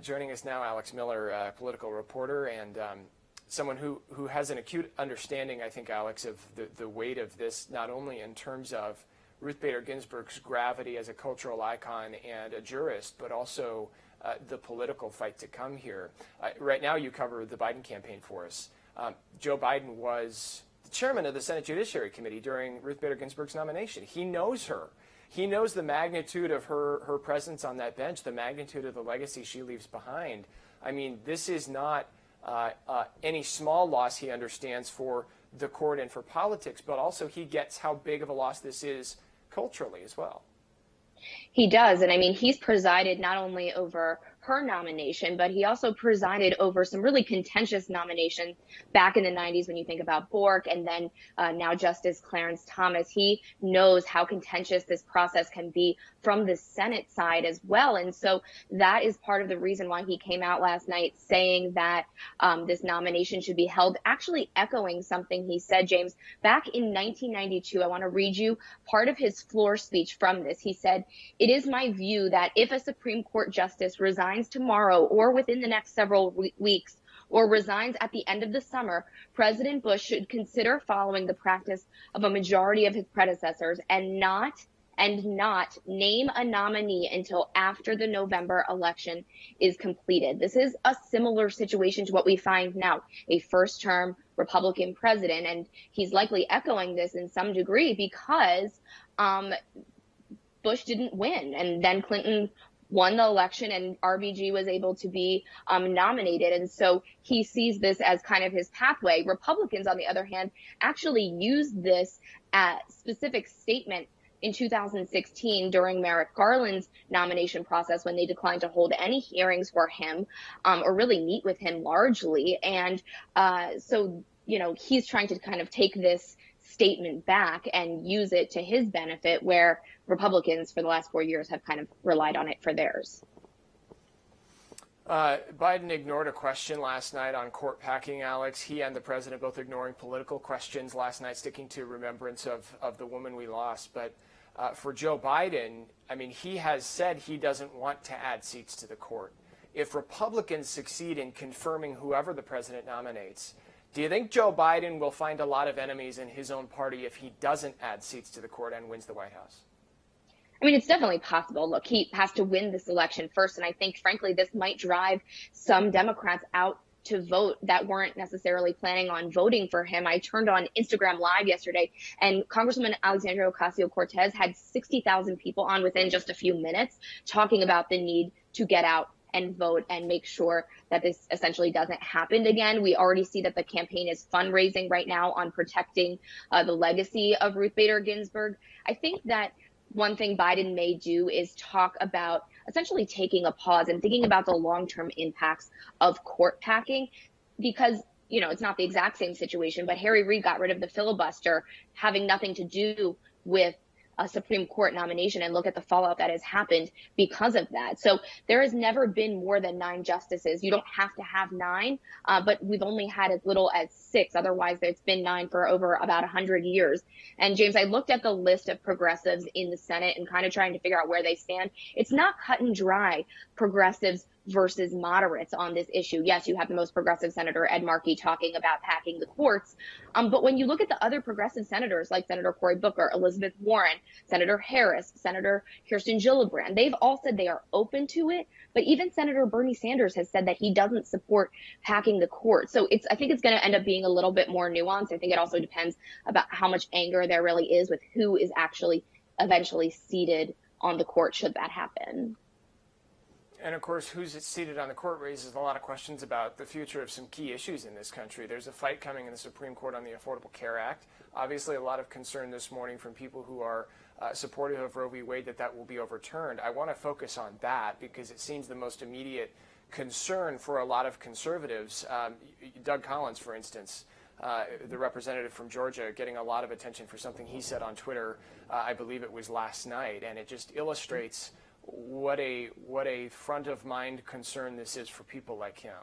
Joining us now, Alex Miller, political reporter and someone who has an acute understanding, I think, Alex, of the weight of this, not only in terms of Ruth Bader Ginsburg's gravity as a cultural icon and a jurist, but also the political fight to come here. Right now, you cover the Biden campaign for us. Joe Biden was the chairman of the Senate Judiciary Committee during Ruth Bader Ginsburg's nomination. He knows her. He knows the magnitude of her presence on that bench, the magnitude of the legacy she leaves behind. I mean, this is not any small loss, he understands, for the court and for politics, but also he gets how big of a loss this is culturally as well. He does. And I mean, he's presided not only over her nomination, but he also presided over some really contentious nominations back in the 90s when you think about Bork and then now Justice Clarence Thomas. He knows how contentious this process can be from the Senate side as well. And so that is part of the reason why he came out last night saying that this nomination should be held, actually echoing something he said, James, back in 1992. I want to read you part of his floor speech from this. He said, "It is my view that if a Supreme Court justice resigns tomorrow or within the next several weeks or resigns at the end of the summer, President Bush should consider following the practice of a majority of his predecessors and not name a nominee until after the November election is completed." This is a similar situation to what we find now, a first-term Republican president, and he's likely echoing this in some degree because Bush didn't win, and then Clinton won the election and RBG was able to be nominated. And so he sees this as kind of his pathway. Republicans, on the other hand, actually used this specific statement in 2016 during Merrick Garland's nomination process when they declined to hold any hearings for him or really meet with him largely. And so, you know, he's trying to kind of take this statement back and use it to his benefit, where Republicans for the last 4 years have kind of relied on it for theirs. Biden ignored a question last night on court packing, Alex. He and the president both ignoring political questions last night, sticking to remembrance of the woman we lost. But for Joe Biden, I mean, he has said he doesn't want to add seats to the court. If Republicans succeed in confirming whoever the president nominates, do you think Joe Biden will find a lot of enemies in his own party if he doesn't add seats to the court and wins the White House? I mean, it's definitely possible. Look, he has to win this election first. And I think, frankly, this might drive some Democrats out to vote that weren't necessarily planning on voting for him. I turned on Instagram Live yesterday, and Congresswoman Alexandria Ocasio-Cortez had 60,000 people on within just a few minutes talking about the need to get out and vote and make sure that this essentially doesn't happen again. We already see that the campaign is fundraising right now on protecting the legacy of Ruth Bader Ginsburg. I think that one thing Biden may do is talk about essentially taking a pause and thinking about the long-term impacts of court packing, because, you know, it's not the exact same situation, but Harry Reid got rid of the filibuster having nothing to do with a Supreme Court nomination, and look at the fallout that has happened because of that. So there has never been more than 9 justices. You don't have to have 9, but we've only had as little as 6. Otherwise, it's been 9 for over about 100 years. And James, I looked at the list of progressives in the Senate and kind of trying to figure out where they stand. It's not cut and dry, progressives versus moderates on this issue. Yes, you have the most progressive Senator Ed Markey talking about packing the courts. But when you look at the other progressive senators like Senator Cory Booker, Elizabeth Warren, Senator Harris, Senator Kirsten Gillibrand, they've all said they are open to it. But even Senator Bernie Sanders has said that he doesn't support packing the court. So I think it's going to end up being a little bit more nuanced. I think it also depends about how much anger there really is with who is actually eventually seated on the court should that happen. And of course, who's seated on the court raises a lot of questions about the future of some key issues in this country. There's a fight coming in the Supreme Court on the Affordable Care Act. Obviously, a lot of concern this morning from people who are supportive of Roe v. Wade that will be overturned. I want to focus on that because it seems the most immediate concern for a lot of conservatives. Doug Collins, for instance, the representative from Georgia, getting a lot of attention for something he said on Twitter, I believe it was last night, and it just illustrates what a front of mind concern this is for people like him.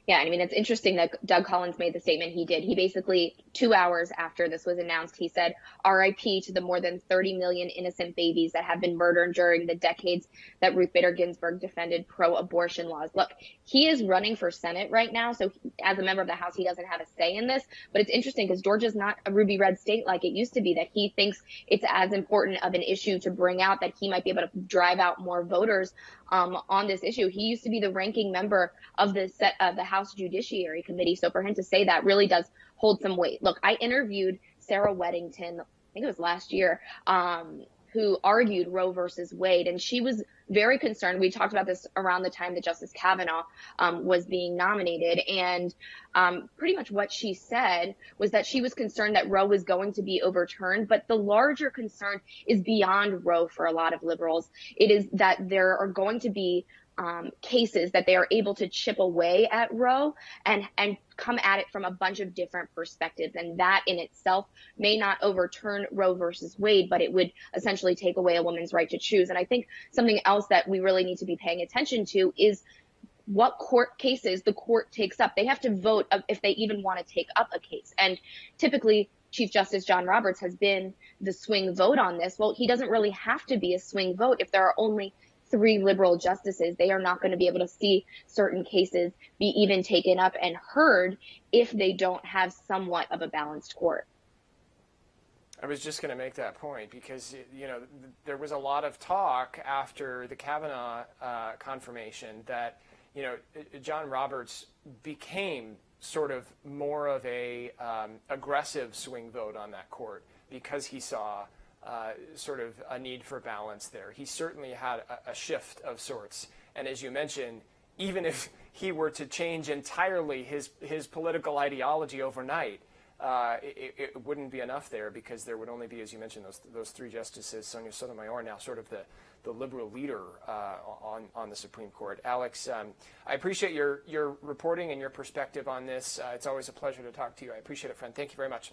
Yeah, I mean, it's interesting that Doug Collins made the statement he did. He basically, 2 hours after this was announced, he said, RIP to the more than 30 million innocent babies that have been murdered during the decades that Ruth Bader Ginsburg defended pro-abortion laws. Look, he is running for Senate right now, so as a member of the House, he doesn't have a say in this. But it's interesting because Georgia's not a ruby red state like it used to be, that he thinks it's as important of an issue to bring out that he might be able to drive out more voters on this issue. He used to be the ranking member of the House Judiciary Committee. So for him to say that really does hold some weight. Look, I interviewed Sarah Weddington, I think it was last year, who argued Roe versus Wade, and she was very concerned. We talked about this around the time that Justice Kavanaugh was being nominated, and pretty much what she said was that she was concerned that Roe was going to be overturned, but the larger concern is beyond Roe for a lot of liberals. It is that there are going to be cases that they are able to chip away at Roe and come at it from a bunch of different perspectives. And that in itself may not overturn Roe versus Wade, but it would essentially take away a woman's right to choose. And I think something else that we really need to be paying attention to is what court cases the court takes up. They have to vote if they even want to take up a case. And typically, Chief Justice John Roberts has been the swing vote on this. Well, he doesn't really have to be a swing vote if there are only 3 liberal justices. They are not going to be able to see certain cases be even taken up and heard if they don't have somewhat of a balanced court. I was just going to make that point because, there was a lot of talk after the Kavanaugh confirmation that, John Roberts became sort of more of a aggressive swing vote on that court because he saw sort of a need for balance there. He certainly had a shift of sorts. And as you mentioned, even if he were to change entirely his political ideology overnight, it wouldn't be enough there because there would only be, as you mentioned, those 3 justices, Sonia Sotomayor, now sort of the liberal leader on the Supreme Court. Alex, I appreciate your reporting and your perspective on this. It's always a pleasure to talk to you. I appreciate it, friend. Thank you very much.